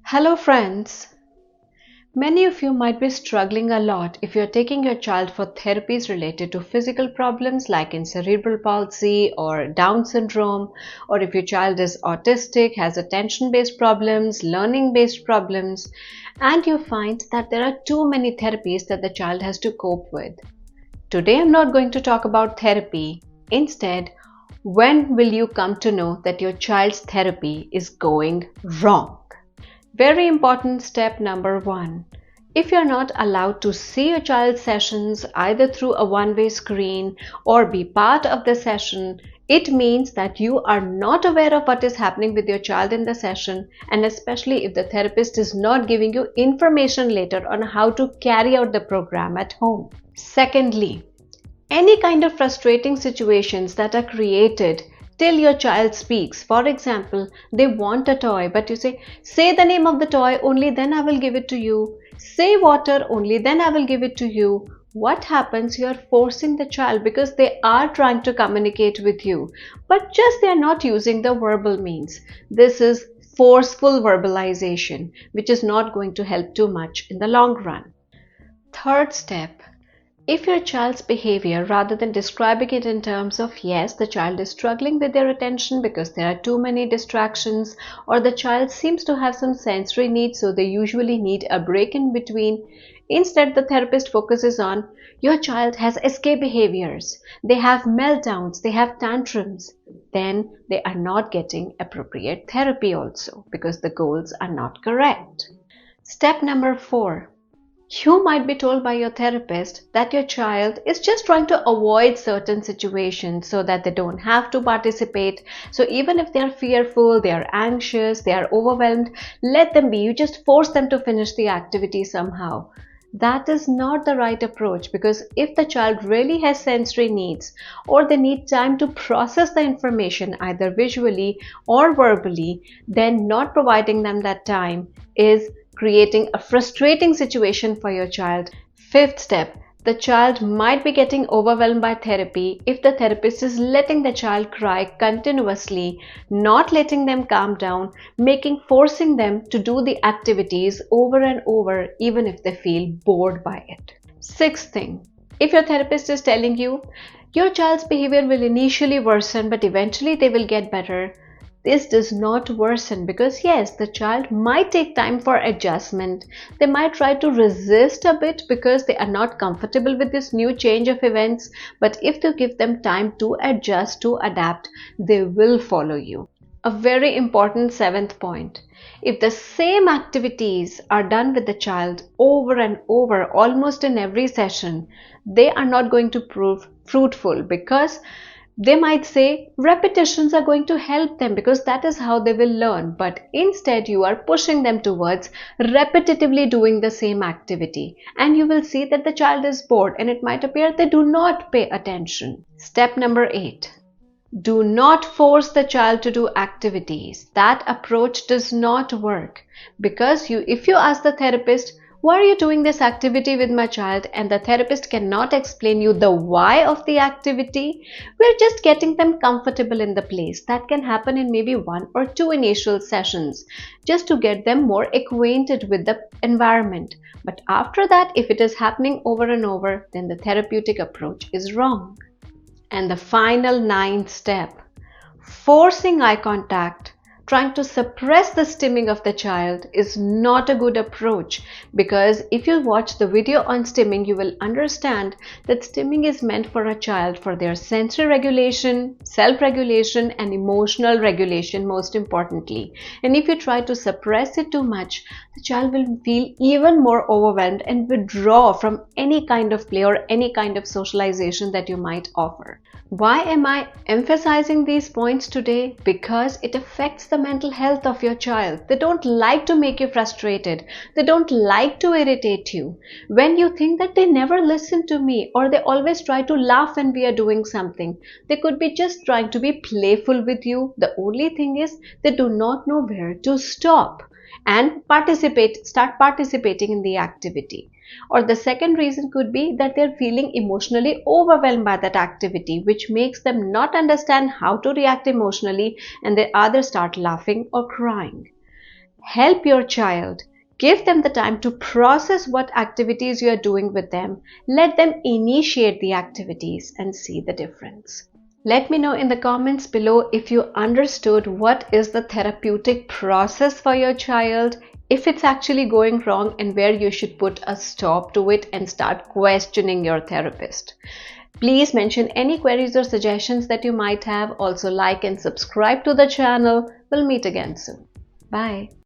Hello friends! Many of you might be struggling a lot if you're taking your child for therapies related to physical problems like in cerebral palsy or Down syndrome, or if your child is autistic, has attention-based problems, learning-based problems, and you find that there are too many therapies that the child has to cope with. Today I'm not going to talk about therapy. Instead, when will you come to know that your child's therapy is going wrong? Very important step number 1. If you're not allowed to see your child's sessions either through a one-way screen or be part of the session, it means that you are not aware of what is happening with your child in the session, and especially if the therapist is not giving you information later on how to carry out the program at home. Secondly, any kind of frustrating situations that are created till your child speaks. For example, they want a toy, but you say the name of the toy, only then I will give it to you. Say water, only then I will give it to you. What happens? You are forcing the child because they are trying to communicate with you, but just they are not using the verbal means. This is forceful verbalization, which is not going to help too much in the long run. Third step. If your child's behavior, rather than describing it in terms of yes, the child is struggling with their attention because there are too many distractions, or the child seems to have some sensory needs, so they usually need a break in between, instead the therapist focuses on your child has escape behaviors, they have meltdowns, they have tantrums, then they are not getting appropriate therapy also because the goals are not correct. Step number 4. You might be told by your therapist that your child is just trying to avoid certain situations so that they don't have to participate. So even if they are fearful, they are anxious, they are overwhelmed, let them be. You just force them to finish the activity somehow. That is not the right approach, because if the child really has sensory needs or they need time to process the information either visually or verbally, then not providing them that time is creating a frustrating situation for your child. Fifth step, the child might be getting overwhelmed by therapy if the therapist is letting the child cry continuously, not letting them calm down, forcing them to do the activities over and over even if they feel bored by it. Sixth thing, if your therapist is telling you your child's behavior will initially worsen but eventually they will get better, this does not worsen, because yes, the child might take time for adjustment. They might try to resist a bit because they are not comfortable with this new change of events. But if you give them time to adjust, to adapt, they will follow you. A very important 7th point. If the same activities are done with the child over and over, almost in every session, they are not going to prove fruitful, because they might say repetitions are going to help them because that is how they will learn, but instead you are pushing them towards repetitively doing the same activity, and you will see that the child is bored and it might appear they do not pay attention. Step number 8. Do not force the child to do activities. That approach does not work, because if you ask the therapist, why are you doing this activity with my child, and the therapist cannot explain you the why of the activity, we're just getting them comfortable in the place. That can happen in maybe 1 or 2 initial sessions, just to get them more acquainted with the environment. But after that, if it is happening over and over, then the therapeutic approach is wrong. And the final 9th step, forcing eye contact, trying to suppress the stimming of the child, is not a good approach, because if you watch the video on stimming, you will understand that stimming is meant for a child for their sensory regulation, self-regulation, and emotional regulation, most importantly. And if you try to suppress it too much, the child will feel even more overwhelmed and withdraw from any kind of play or any kind of socialization that you might offer. Why am I emphasizing these points today? Because it affects the mental health of your child. They don't like to make you frustrated. They don't like to irritate you. When you think that they never listen to me, or they always try to laugh when we are doing something, they could be just trying to be playful with you. The only thing is they do not know where to stop and start participating in the activity. Or the second reason could be that they're feeling emotionally overwhelmed by that activity, which makes them not understand how to react emotionally, and they either start laughing or crying. Help your child. Give them the time to process what activities you are doing with them. Let them initiate the activities and see the difference. Let me know in the comments below if you understood what is the therapeutic process for your child, if it's actually going wrong, and where you should put a stop to it and start questioning your therapist. Please mention any queries or suggestions that you might have. Also, like and subscribe to the channel. We'll meet again soon. Bye.